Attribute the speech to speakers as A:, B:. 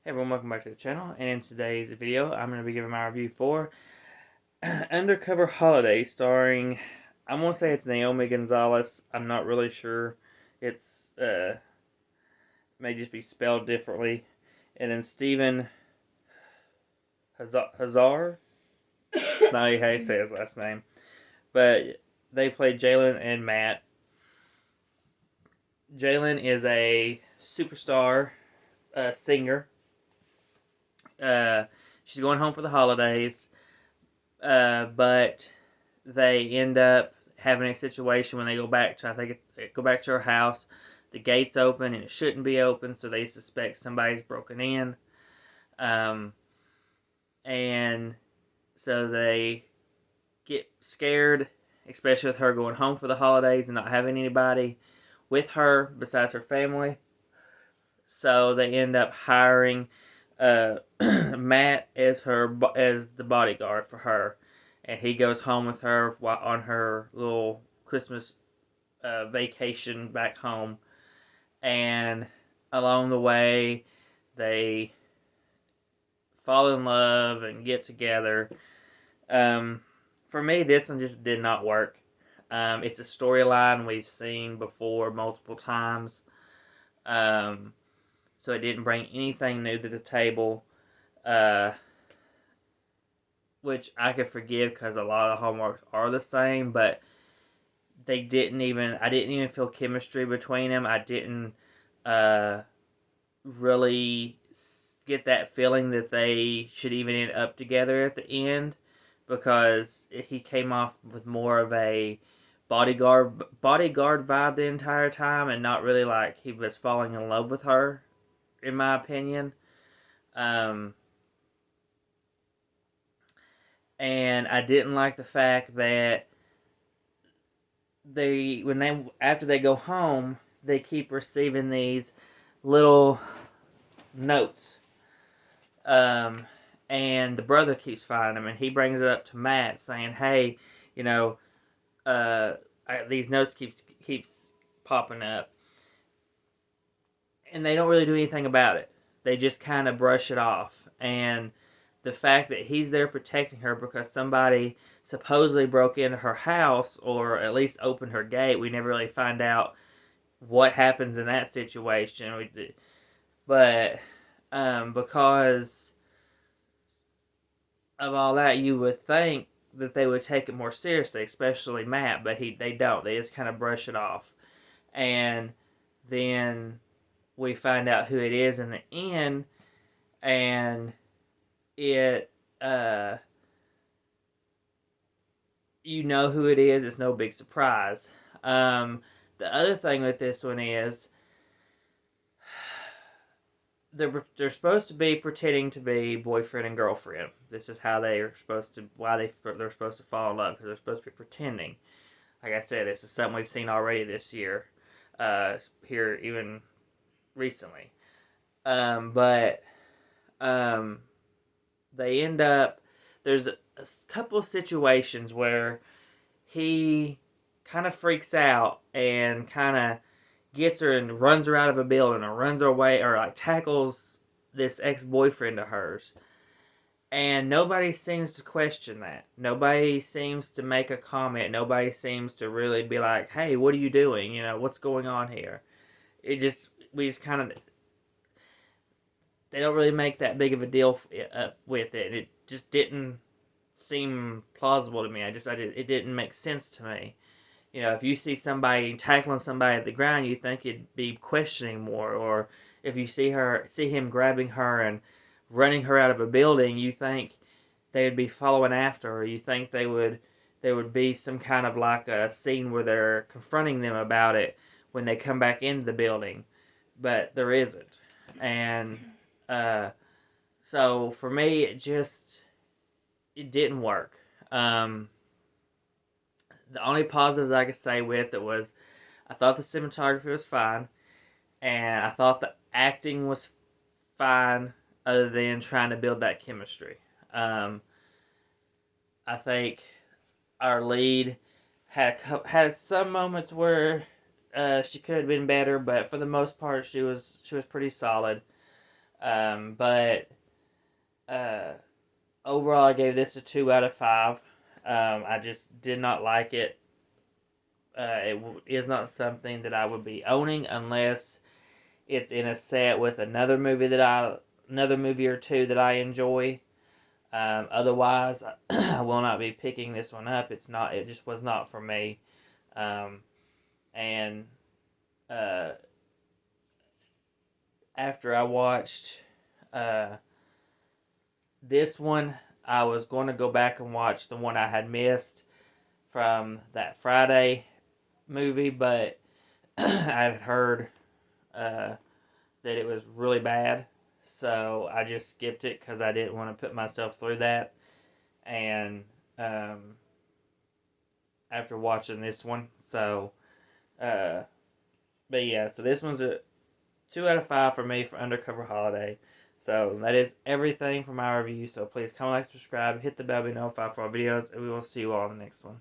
A: Hey everyone, welcome back to the channel, and in today's video, I'm going to be giving my review for Undercover Holiday, starring, I'm going to say it's Naomi Gonzalez. I'm not really sure. It's, may just be spelled differently. And then Steven Hazar? Not how you say his last name. But they play Jalen and Matt. Jalen is a superstar singer. She's going home for the holidays. But they end up having a situation when they go back to, go back to her house. The gate's open and it shouldn't be open, so they suspect somebody's broken in. And so they get scared, especially with her going home for the holidays and not having anybody with her besides her family. So they end up hiring Matt as the bodyguard for her, and he goes home with her on her little Christmas vacation back home. And along the way, they fall in love and get together. For me, this one just did not work. It's a storyline we've seen before multiple times. So it didn't bring anything new to the table, which I could forgive because a lot of the Hallmarks are the same, but I didn't even feel chemistry between them. I didn't really get that feeling that they should even end up together at the end, because he came off with more of a bodyguard vibe the entire time, and not really like he was falling in love with her, in my opinion. And I didn't like the fact that after they go home, they keep receiving these little notes. And the brother keeps finding them, and he brings it up to Matt, saying, "Hey, you know, these notes keeps popping up," and they don't really do anything about it. They just kind of brush it off. And the fact that he's there protecting her because somebody supposedly broke into her house, or at least opened her gate, we never really find out what happens in that situation. But because of all that, you would think that they would take it more seriously, especially Matt, but they don't. They just kind of brush it off. And then we find out who it is in the end, and it you know who it is. It's no big surprise. The other thing with this one is they're supposed to be pretending to be boyfriend and girlfriend. This is how they're supposed to they're supposed to fall in love, because they're supposed to be pretending. Like I said, this is something we've seen already this year, here even recently. But they end up, there's a couple of situations where he kind of freaks out and kind of gets her and runs her out of a building, or runs her away, or like tackles this ex-boyfriend of hers. And nobody seems to question that. Nobody seems to make a comment. Nobody seems to really be like, "Hey, what are you doing? You know, what's going on here?" We just kind of, they don't really make that big of a deal with it. It just didn't seem plausible to me. It didn't make sense to me. You know, if you see somebody tackling somebody at the ground, you think it'd be questioning more. Or if you see him grabbing her and running her out of a building, you think they would be following after her. You think there would be some kind of like a scene where they're confronting them about it when they come back into the building, but there isn't. And so for me, it didn't work. The only positives I could say with it was, I thought the cinematography was fine, and I thought the acting was fine, other than trying to build that chemistry. I think our lead had some moments where she could have been better, but for the most part, she was pretty solid. But overall, I gave this a 2 out of 5. I just did not like it. It is not something that I would be owning unless it's in a set with another movie or two that I enjoy. Otherwise, I will not be picking this one up. It's not. It just was not for me. Um, and uh, after I watched uh, this one, I was going to go back and watch the one I had missed from that Friday movie, but I had heard uh, that it was really bad, so I just skipped it because I didn't want to put myself through that. And um, after watching this one, uh, but yeah, so this one's a 2 out of 5 for me for Undercover Holiday. So that is everything for my review. So please comment, like, subscribe, hit the bell to be notified for our videos, and we will see you all in the next one.